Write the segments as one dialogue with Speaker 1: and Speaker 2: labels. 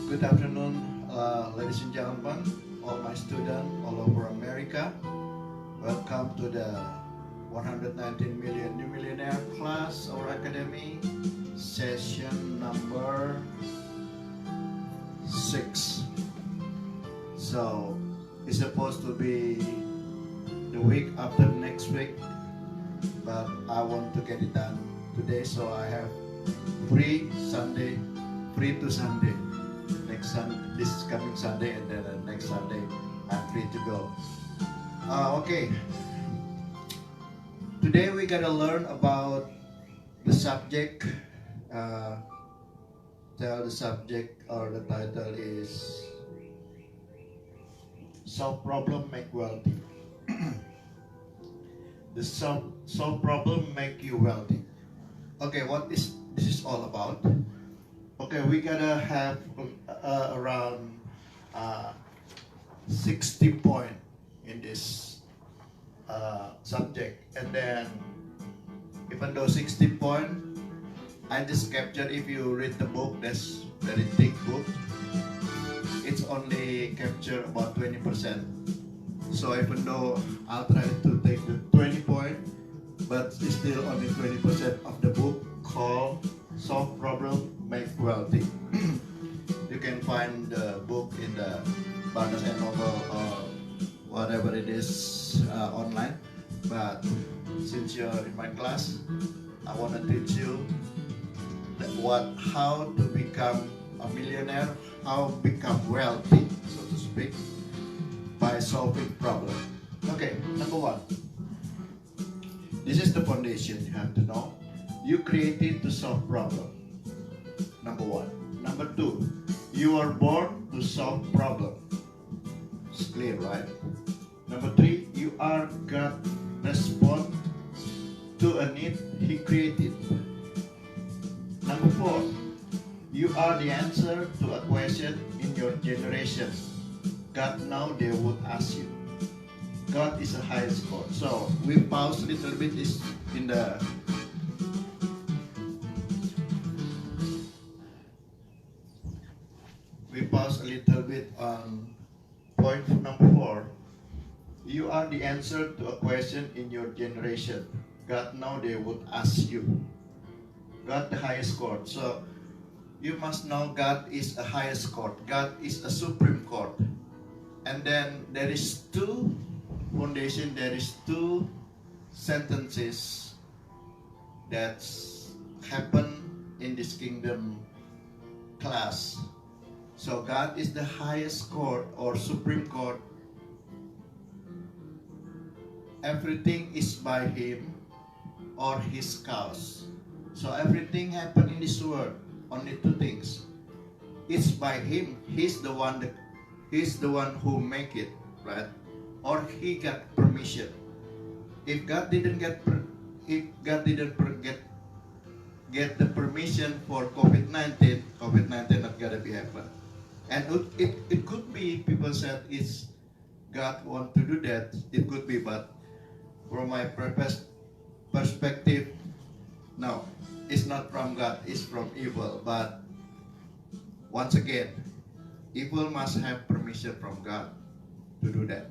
Speaker 1: Good afternoon, ladies and gentlemen, all my students all over America. Welcome to the 119 Million New Millionaire class or academy, session number 6. So, it's supposed to be the week after next week, but I want to get it done today, so I have free to Sunday. This is coming Sunday, and then next Sunday I'm free to go. Okay, today we gotta learn about the subject. The subject or the title is Solve Problem Make Wealthy. The solve problem make you wealthy. Okay, what is this is all about? Okay, we gotta have around 60 points in this subject, and then even though 60 points, I just captured. If you read the book, that's very thick book. It's only captured about 20%. So even though I'll try to take the 20 points, but it's still only 20% of the book called Solve Problem Make Wealthy. You can find the book in the Barnes and Noble or whatever it is online. But since you're in my class, I want to teach you how to become a millionaire, how to become wealthy, so to speak, by solving problem. Okay, number one. This is the foundation you have to know. You created to solve problem. Number one. Number two, you are born to solve problem. It's clear, right? Number three, you are God respond to a need He created. Number four, you are the answer to a question in your generation. God now they would ask you. God is the highest God. So we pause a little bit in the on point number 4. You are the answer to a question in your generation. God now they would ask you. God the highest court. So you must know God is a highest court. God is a supreme court. And then there is two foundation, there is two sentences that happen in this kingdom class. So God is the highest court or supreme court. Everything is by Him or His cause. So everything happened in this world. Only two things. It's by Him. He's the one who make it, right? Or He got permission. If God didn't get the permission for COVID-19 not gonna be happen. And it could be people said it's God want to do that. It could be, but from my perspective, no, it's not from God. It's from evil. But once again, evil must have permission from God to do that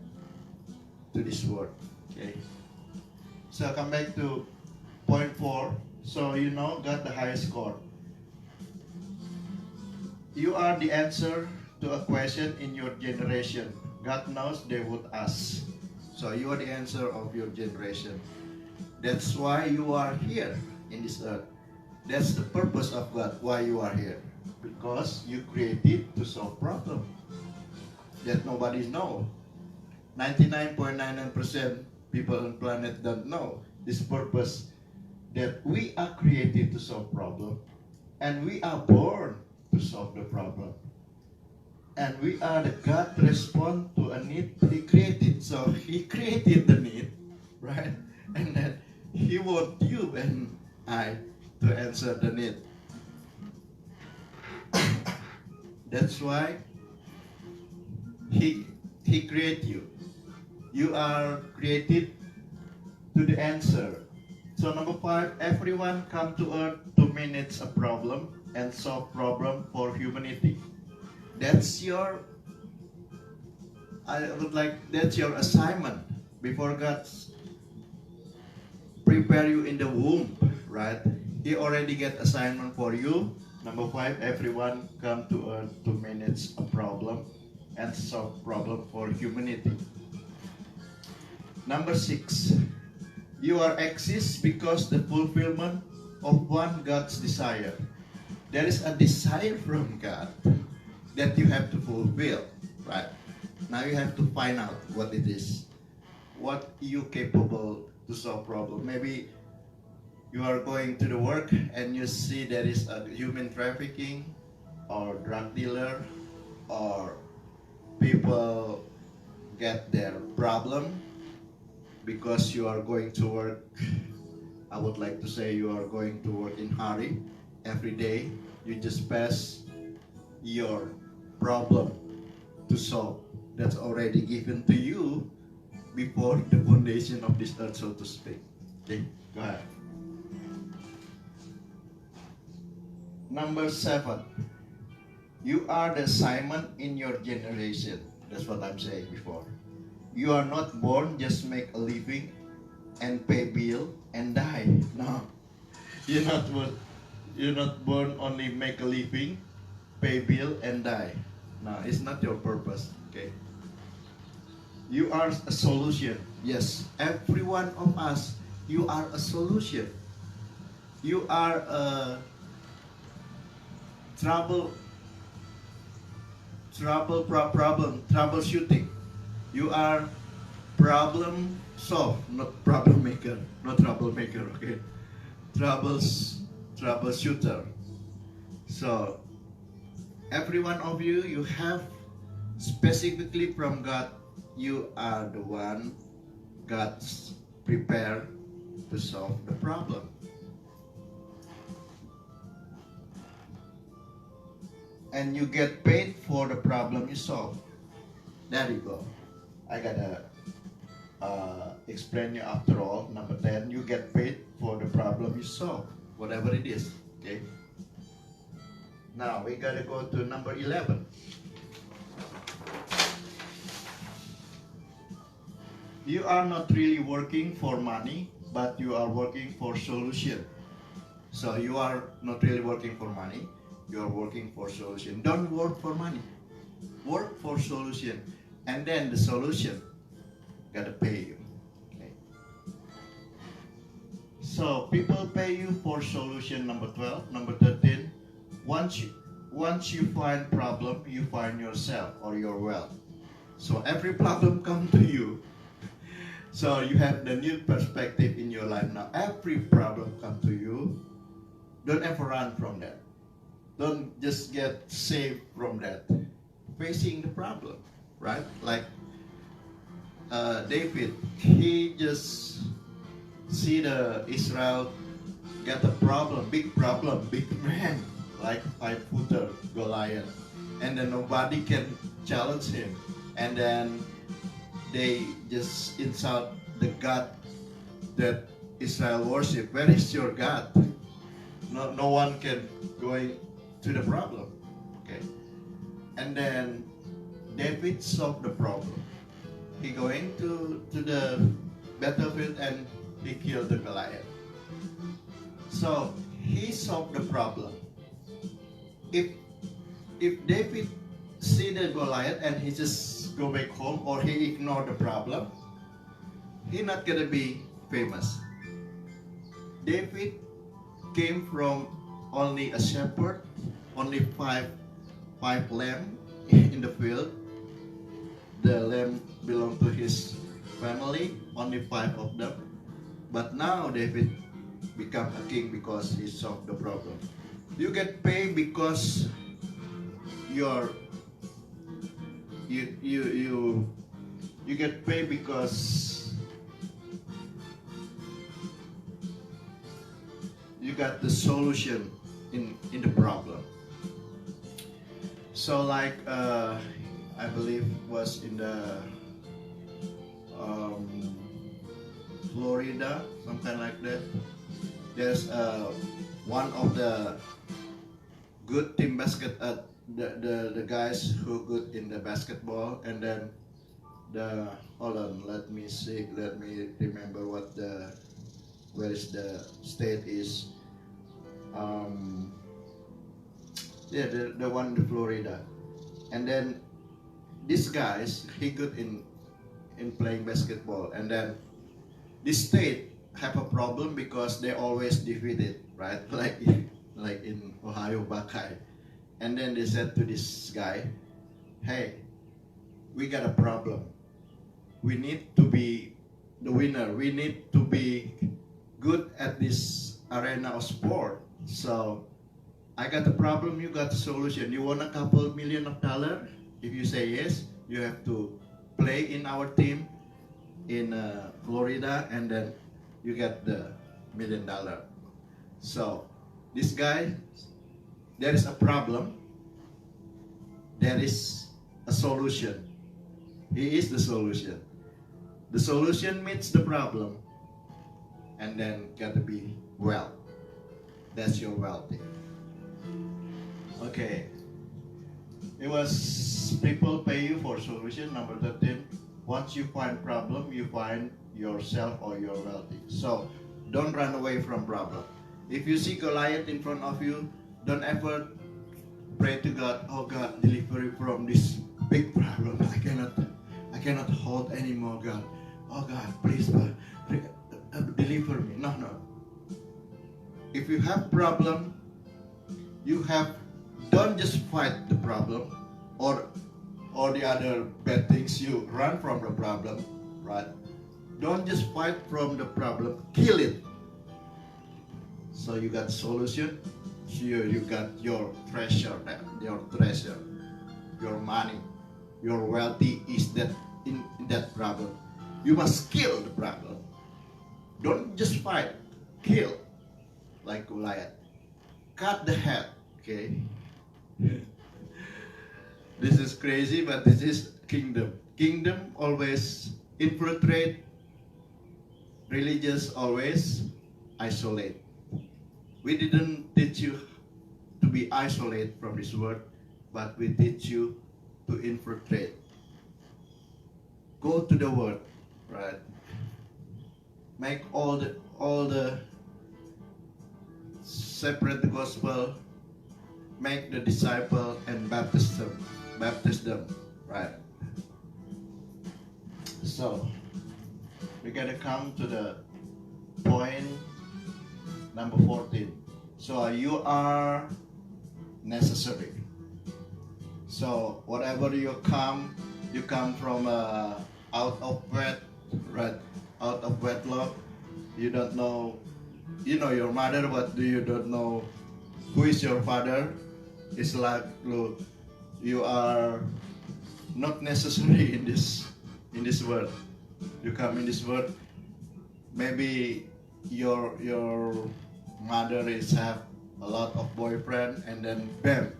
Speaker 1: to this world. Okay. So come back to point 4. So you know God the highest court. You are the answer to a question in your generation. God knows they would ask. So you are the answer of your generation. That's why you are here in this earth. That's the purpose of God, why you are here. Because you created to solve problem that nobody knows. 99.99% people on planet don't know this purpose, that we are created to solve problem, and we are born to solve the problem, and we are the God to respond to a need He created. So He created the need, right? And then He want you and I to answer the need. That's why He created you. You are created to the answer. So number 5, everyone come to earth to manage a problem and solve problem for humanity. That's your, that's your assignment before God prepare you in the womb, right? He already get assignment for you. Number 5, everyone come to earth to manage a problem and solve problem for humanity. Number 6, you are exist because the fulfillment of one God's desire. There is a desire from God that you have to fulfill, right? Now you have to find out what it is. What you capable to solve problem. Maybe you are going to the work and you see there is a human trafficking or drug dealer or people get their problem because you are going to work. I would like to say you are going to work in hurry every day. You just pass your problem to solve that's already given to you before the foundation of this earth, so to speak. Okay, go ahead. Number 7, you are the assignment in your generation. That's what I'm saying before. You are not born just make a living and pay bill and die. No, you're not born. You're not born only make a living, pay bill and die. No, it's not your purpose. Okay. You are a solution. Yes, every one of us, you are a solution. You are a troubleshooting. You are problem solve, not problem maker, not troublemaker. Okay, troubleshooter. So every one of you, you have specifically from God. You are the one God's prepared to solve the problem. And you get paid for the problem you solve. There you go. I gotta explain you after all. Number 10, you get paid for the problem you solve, whatever it is. Okay. Now we gotta go to number 11. You are not really working for money, but you are working for solution. So you are not really working for money, you are working for solution. Don't work for money, work for solution, and then the solution gotta pay you. Okay. So people pay you for solution. Number 12. Number 13, once you find problem, you find yourself or your wealth. So every problem come to you. So you have the new perspective in your life now. Every problem come to you. Don't ever run from that. Don't just get saved from that. Facing the problem, right? Like David, he just see the Israel get a problem, big man, like 5-footer Goliath, and then nobody can challenge him, and then they just insult the God that Israel worship. Where is your God? No one can go to the problem. Okay. And then David solved the problem. He going to the battlefield and he killed the Goliath. So he solved the problem. If David see the Goliath and he just go back home or he ignore the problem, he not gonna be famous. David came from only a shepherd, only five lamb in the field. The lamb belonged to his family, only 5 of them. But now David become a king because he solved the problem. You get paid because you get paid because you got the solution in the problem. So like I believe was in the Florida, something like that. There's one of the good team basket, the guys who good in the basketball, and then the, hold on, let me see, let me remember what the, where is the state is. Yeah, the one in Florida. And then these guys, he good in playing basketball, and then this state have a problem because they always defeated, right? Like in Ohio Buckeye. And then they said to this guy, hey, we got a problem. We need to be the winner. We need to be good at this arena of sport. So I got a problem, you got a solution. You want a couple million of dollars? If you say yes, you have to play in our team in Florida, and then you get the $1 million. So this guy, there is a problem, there is a solution. He is the solution. The solution meets the problem, and then gotta be well. That's your wealthy. Okay. It was people pay you for solution. Number 13. Once you find problem, you find yourself or your wealthy. So don't run away from problem. If you see Goliath in front of you, don't ever pray to God, oh God, deliver me from this big problem. I cannot hold anymore, God. Oh God, please deliver me. No. If you have problem, don't just fight the problem or the other bad things. You run from the problem, right? Don't just fight from the problem, kill it. So you got solution. Here you got your treasure, your money, your wealthy is that in that problem. You must kill the problem. Don't just fight, kill, like Goliath. Cut the head, okay? This is crazy, but this is kingdom. Kingdom always infiltrate, religious always isolate. We didn't teach you to be isolated from this word, but we teach you to infiltrate. Go to the word, right? Make all the separate the gospel, make the disciple and baptize them, right? So we're gonna come to the point number 14. So you are necessary. So whatever you come from out of wedlock. You don't know, you know your mother, but you don't know who is your father. It's like you are not necessary in this world. You come in this world, maybe your mother is have a lot of boyfriend, and then bam,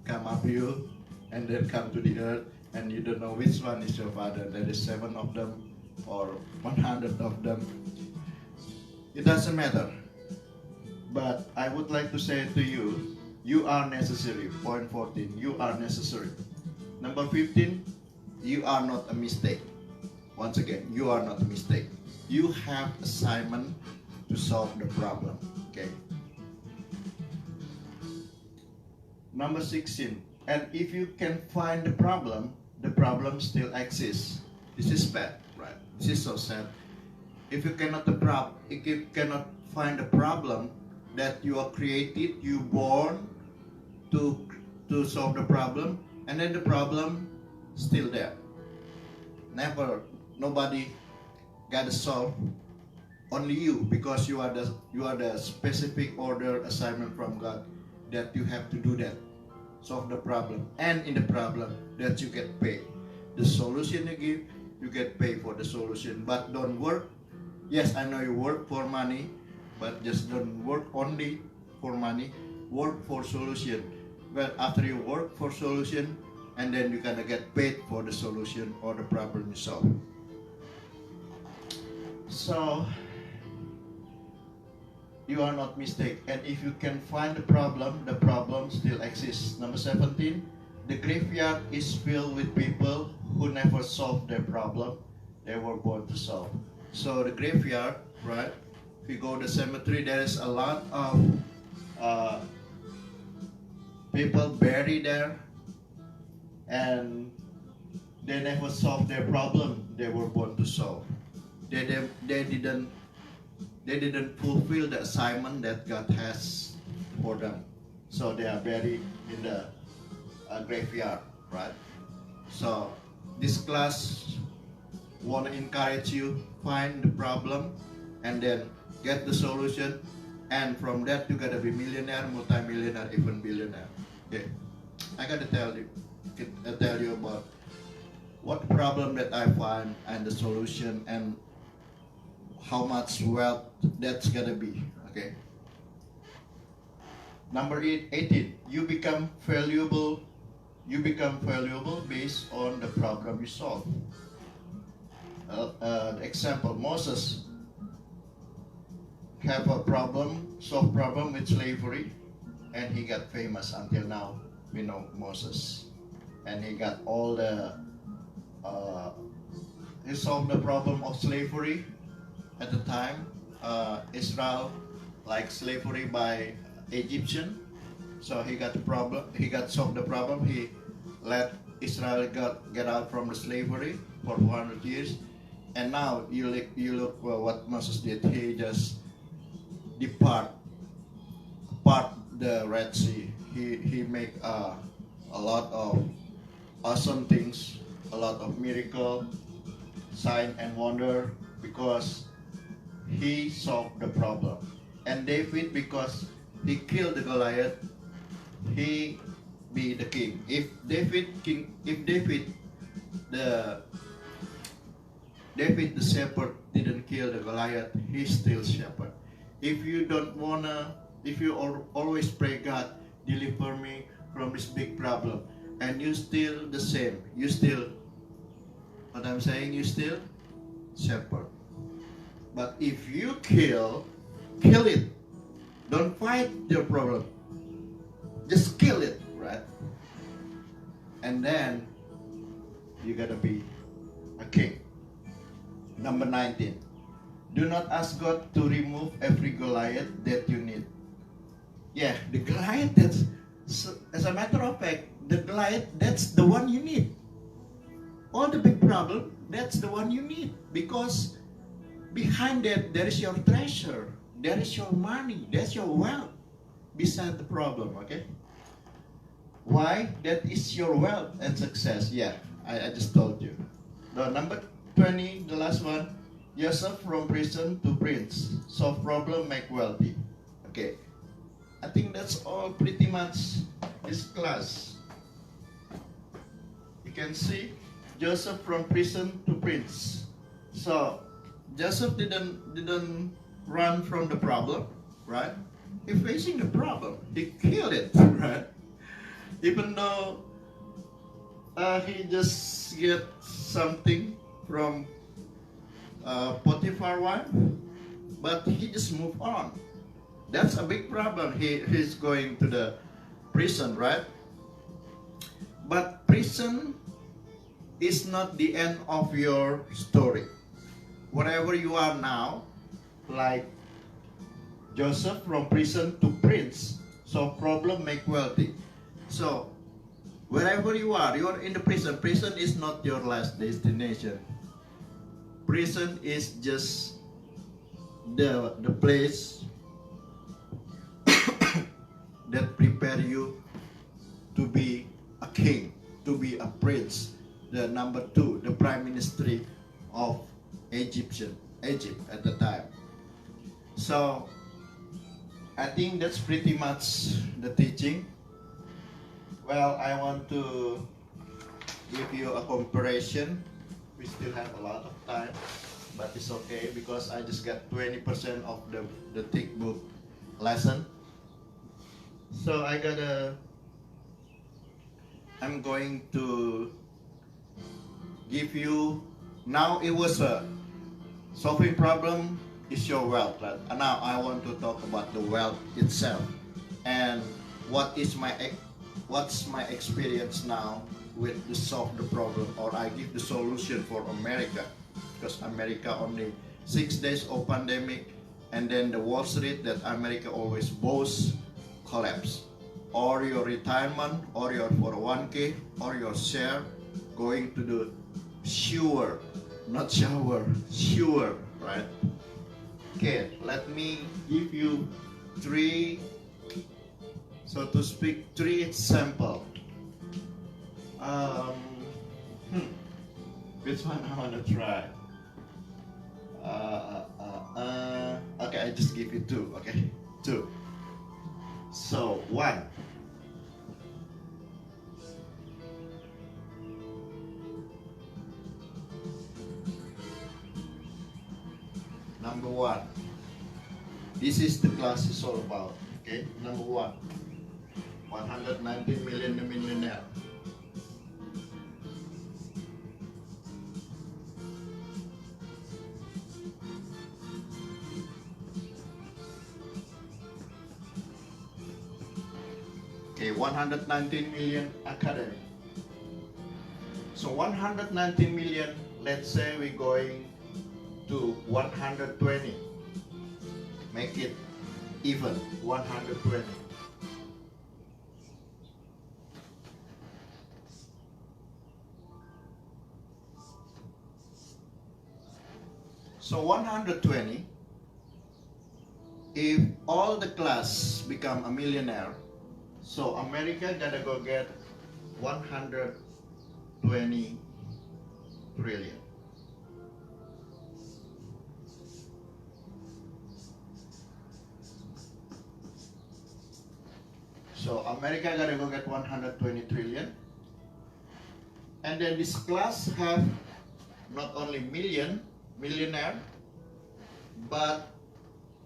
Speaker 1: come up you, and then come to the earth, and you don't know which one is your father. There is 7 of them or 100 of them. It doesn't matter. But I would like to say to you, you are necessary. Point 14, you are necessary. Number 15, you are not a mistake. Once again, you are not a mistake. You have assignment to solve the problem. Okay. Number 16, and if you can find the problem still exists. This is bad, right? This is so sad. If you cannot find a problem that you are created, you born to solve the problem, and then the problem still there. Nobody got to solve. Only you, because you are the specific order assignment from God that you have to do that. Solve the problem, and in the problem that you get paid. The solution you give, you get paid for the solution. But don't work. Yes, I know you work for money, but just don't work only for money. Work for solution. Well, after you work for solution, and then you're gonna get paid for the solution or the problem you solve. So you are not mistaken. And if you can find the problem still exists. Number 17, the graveyard is filled with people who never solved their problem they were born to solve. So the graveyard, right? If you go to the cemetery, there is a lot of uh, people buried there, and they never solved their problem they were born to solve. They didn't fulfill the assignment that God has for them. So they are buried in the graveyard, right? So this class want to encourage you, find the problem and then get the solution, and from that you gotta be millionaire, multi-millionaire, even billionaire. Okay, I gotta tell you about what problem that I find and the solution and how much wealth that's gonna be. Okay. Number 18, you become valuable. You become valuable based on the problem you solve. Example: Moses have a solve problem with slavery, and he got famous. Until now, we know Moses, and he got all the. He solved the problem of slavery. At the time, Israel like slavery by Egyptian, so he got the problem. He got solved the problem. He let Israel get out from the slavery for 400 years, and now you look what Moses did. He just part the Red Sea. He make a lot of awesome things, a lot of miracle, sign and wonder, because he solved the problem. And David, because he killed the Goliath, he be the king. If David the shepherd didn't kill the Goliath, he's still shepherd. If you always pray, God, deliver me from this big problem, and you still the same, you still, what I'm saying, you still shepherd. But if you kill it. Don't fight your problem. Just kill it, right? And then you gotta be a king. Number 19. Do not ask God to remove every Goliath that you need. Yeah, the Goliath, as a matter of fact, the Goliath, that's the one you need. All the big problem, that's the one you need. Because behind that, there is your treasure. There is your money. That's your wealth. Beside the problem, okay? Why? That is your wealth and success. Yeah, I just told you. The number 20, the last one. Joseph from prison to prince. Solve problem, make wealthy. Okay. I think that's all pretty much this class. You can see Joseph from prison to prince. So Joseph didn't run from the problem, right? He facing the problem. He killed it, right? Even though he just get something from Potiphar wife, but he just move on. That's a big problem. He's going to the prison, right? But prison is not the end of your story. Whatever you are now, like Joseph from prison to prince, so problem make wealthy. So wherever you are in the prison. Prison is not your last destination. Prison is just the place that prepare you to be a king, to be a prince. The number 2, the prime ministry of Egypt at the time. So I think that's pretty much the teaching. Well, I want to give you a comparison. We still have a lot of time, but it's okay because I just got 20% of the thick book lesson. So I'm going to give you, now it was a solving problem is your wealth, right? And now I want to talk about the wealth itself and what's my experience now with to solve the problem, or I give the solution for America, because America only 6 days of pandemic, and then the Wall Street that America always boasts collapse, or your retirement, or your 401k, or your share going to the sewer, not shower, sewer, right? Okay, let me give you three, so to speak, three example. Which one I want to try? Okay, I just give you two. Okay, two. So one. Number one. This is the class is all about. Okay, number one. 119 million new millionaire. Okay, 119 million academy. So 119 million, let's say we're going to 120. Make it even, 120. So 120, if all the class become a millionaire, so America gotta go get 120 trillion. So America gotta go get 120 trillion. And then this class have not only millionaire, but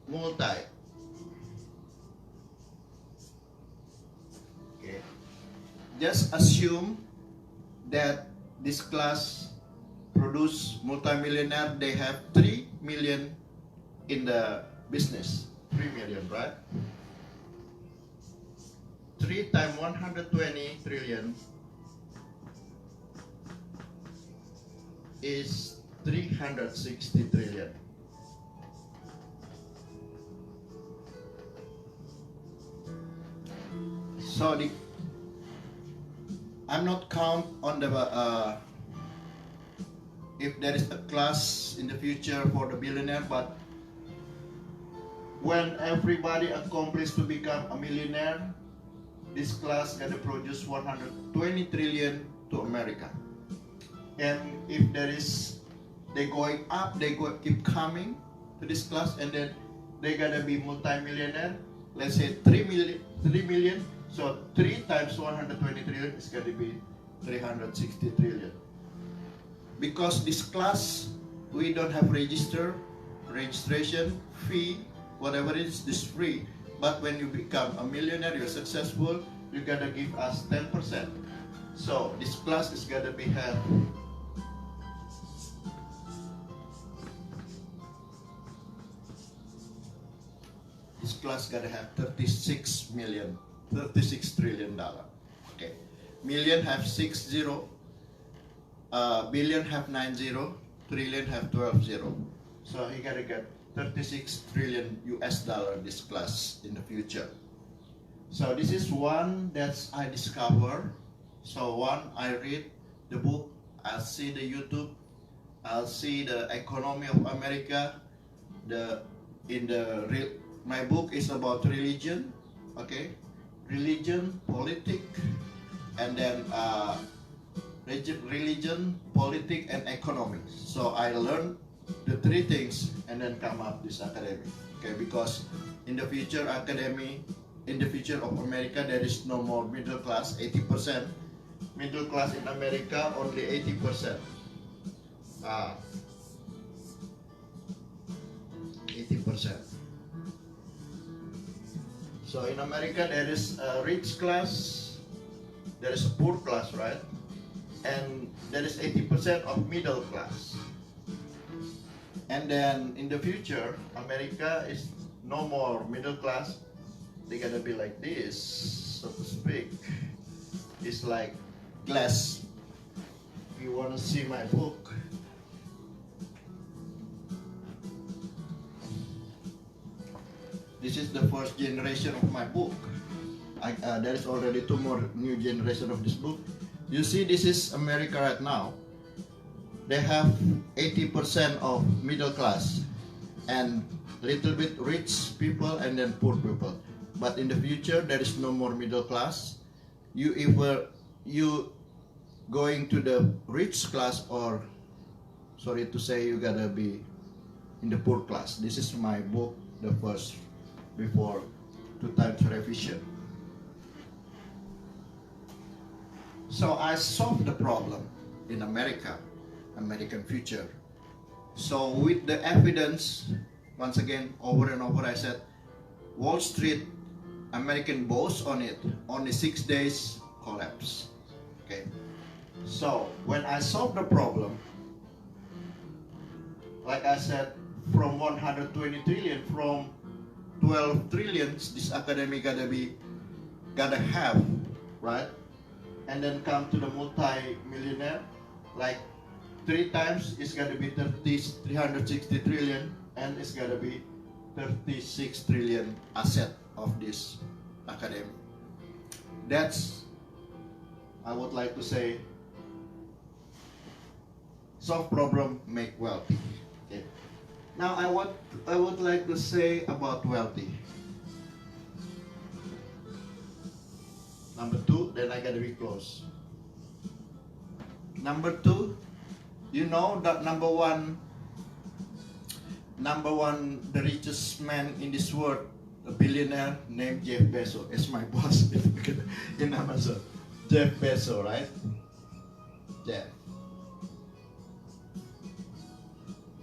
Speaker 1: multi. Okay. Just assume that this class produce multi-millionaire, they have 3 million in the business. 3 million, right? 3 times 120 trillion is 360 trillion. So I'm not count on the if there is a class in the future for the billionaire, but when everybody accomplished to become a millionaire, this class gonna produce 120 trillion to America. And if there is, they going up, they keep coming to this class, and then they gonna be multi-millionaire. Let's say 3 million. So 3 times 120 trillion is gonna be 360 trillion. Because this class, we don't have registration fee, whatever it is, this free. But when you become a millionaire, you're successful, you gotta give us 10%. So this class is gonna be held. This class gotta have 36 trillion dollar. Okay, million have 60, billion have 90, trillion have 12. So he gotta get 36 trillion US dollar this class in the future. So this is one that I discover. So one, I read the book, I'll see the YouTube, I'll see the economy of America. My book is about religion, okay? Religion, politics, and then religion, politics, and economy. So I learned the three things and then come up this academy, okay? Because in the future academy, in the future of America, there is no more middle class, 80%. Middle class in America, only 80%. 80%. So in America, there is a rich class, there is a poor class, right? And there is 80% of middle class. And then in the future, America is no more middle class. They're gonna be like this, so to speak. It's like glass. If you wanna see my book, this is the first generation of my book. There is already two more new generation of this book. You see, this is America right now. They have 80% of middle class and little bit rich people and then poor people. But in the future, there is no more middle class. You going to the rich class, or sorry to say, you gotta be in the poor class. This is my book, the first before 2 times revision. So I solved the problem in American future. So with the evidence, once again, over and over, I said, Wall Street, American boast on it, only 6 days collapse. Okay. So when I solved the problem, like I said, from 120 trillion, from 12 trillions, this academy gotta have, right? And then come to the multi-millionaire, like 3 times it's gonna be 360 trillion, and it's gonna be 36 trillion asset of this academy. That's, I would like to say, solve problem, make wealthy. Okay. Now I would like to say about wealthy. Number 2, then I gotta be close. Number 2, you know that number one, the richest man in this world, a billionaire named Jeff Bezos, is my boss in Amazon. Jeff Bezos, right?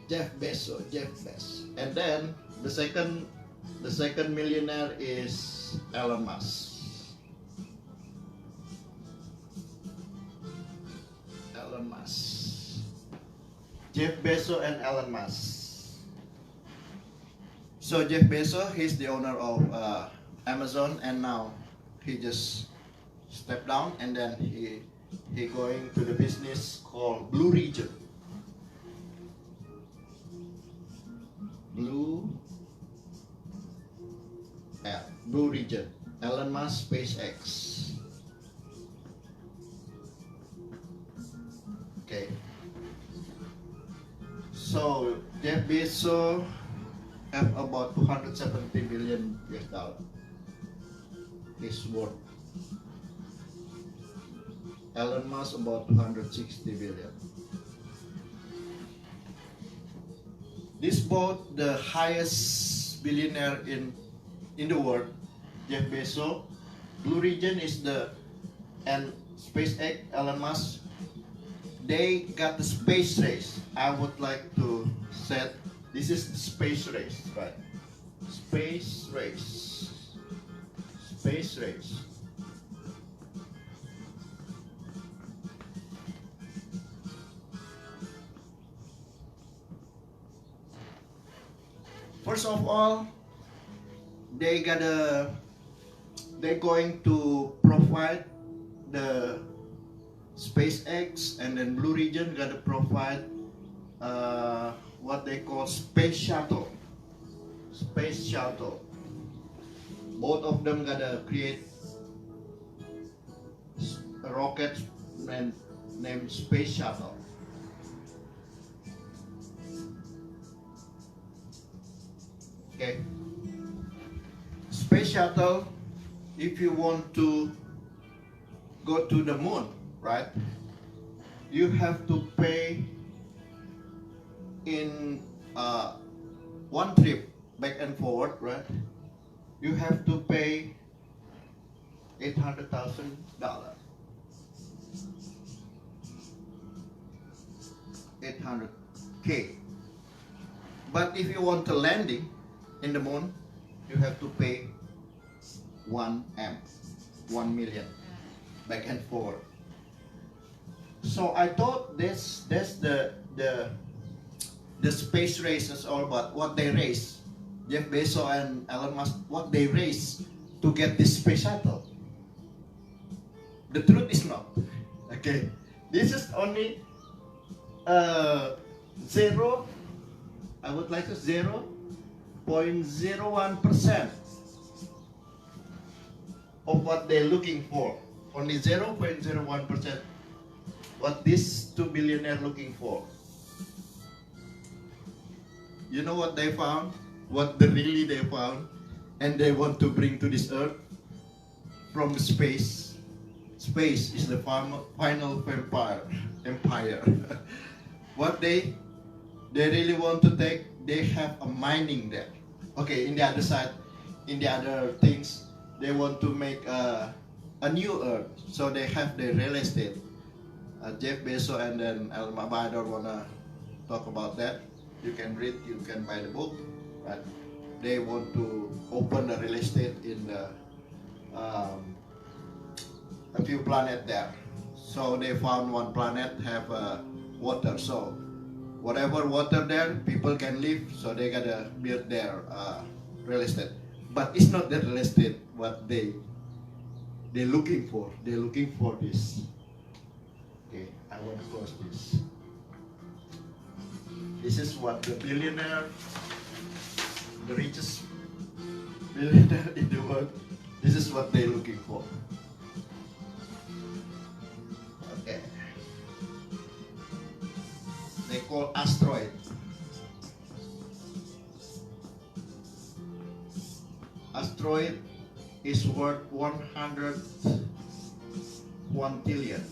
Speaker 1: Jeff Bezos. And then the second millionaire is Elon Musk. Jeff Bezos and Elon Musk. So Jeff Bezos, he's the owner of Amazon, and now he just stepped down, and then he going to the business called Blue Region. Blue Region. Elon Musk, SpaceX. Okay. So Jeff Bezos have about 270 billion US dollar. His worth. Elon Musk about 260 billion. This both the highest billionaire in the world. Jeff Bezos, Blue Region is and SpaceX, Elon Musk. They got the space race. I would like to say this is the space race, right? Space race. First of all, they're going to provide the SpaceX, and then Blue Region gotta provide what they call space shuttle. Both of them gotta create a rocket named Space Shuttle. Okay. Space Shuttle, if you want to go to the moon, right? You have to pay in one trip back and forward, right? You have to pay $800,000. $800K. But if you want to landing in the moon, you have to pay 1 million back and forward. So I thought that's the the space race is all about what they race. Jeff Bezos and Elon Musk, what they race to get this space shuttle. The truth is not. Okay, this is only zero. I would like to 0.01% of what they're looking for. Only 0.01% what these two billionaires looking for. You know what they found? What really they found? And they want to bring to this earth from space. Space is the final empire. What they really want to take, they have a mining there. Okay, in the other side, in the other things, they want to make a new earth. So they have the real estate. Jeff Bezos and then Elon Musk. I don't want to talk about that. You can read, you can buy the book. But they want to open the real estate in the a few planets there. So they found one planet have water. So whatever water there, people can live. So they gotta build their real estate. But it's not the real estate what they're looking for. They're looking for this. Okay, I want to close this. This is what the billionaire, the richest billionaire in the world, this is what they're looking for. Okay. They call asteroid. Asteroid is worth 101 trillion.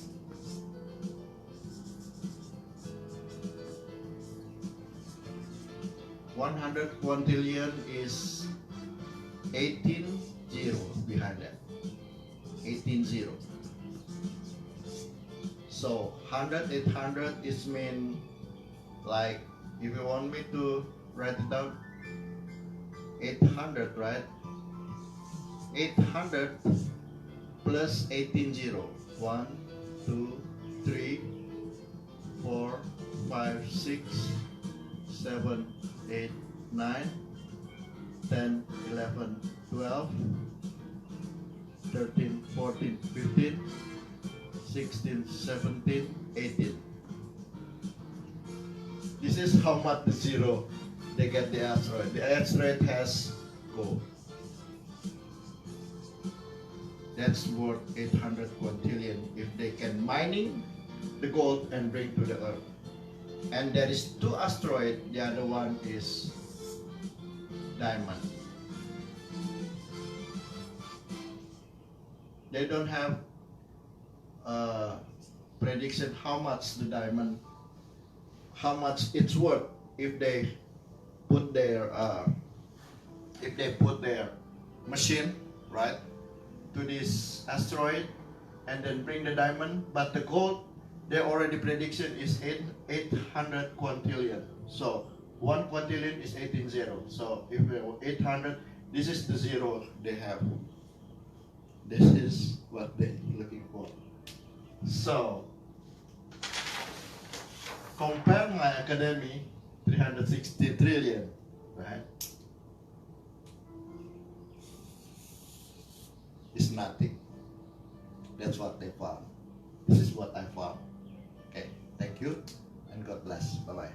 Speaker 1: 101 trillion is 18 zeros behind that. 18 zero. So 100, 800 is mean like, if you want me to write it down, 800, right? 800 plus 18 zero. 1, 2, 3, 4, 5, 6, 7, 8, 9, 10, 11, 12, 13, 14, 15, 16, 17, 18. This is how much the zero they get the asteroid. The asteroid has gold. That's worth 800 quintillion if they can mining the gold and bring to the earth. And there is 2 asteroids, the other one is diamond. They don't have prediction how much the diamond, how much it's worth if they put their machine, right, to this asteroid and then bring the diamond. But the gold, their already prediction is 800 quintillion. So 1 quintillion is 18 zero. So if 800, this is the zero they have. This is what they're looking for. So compare my academy, 360 trillion, right? It's nothing. That's what they found. This is what I found. Okay, thank you and God bless. Bye-bye.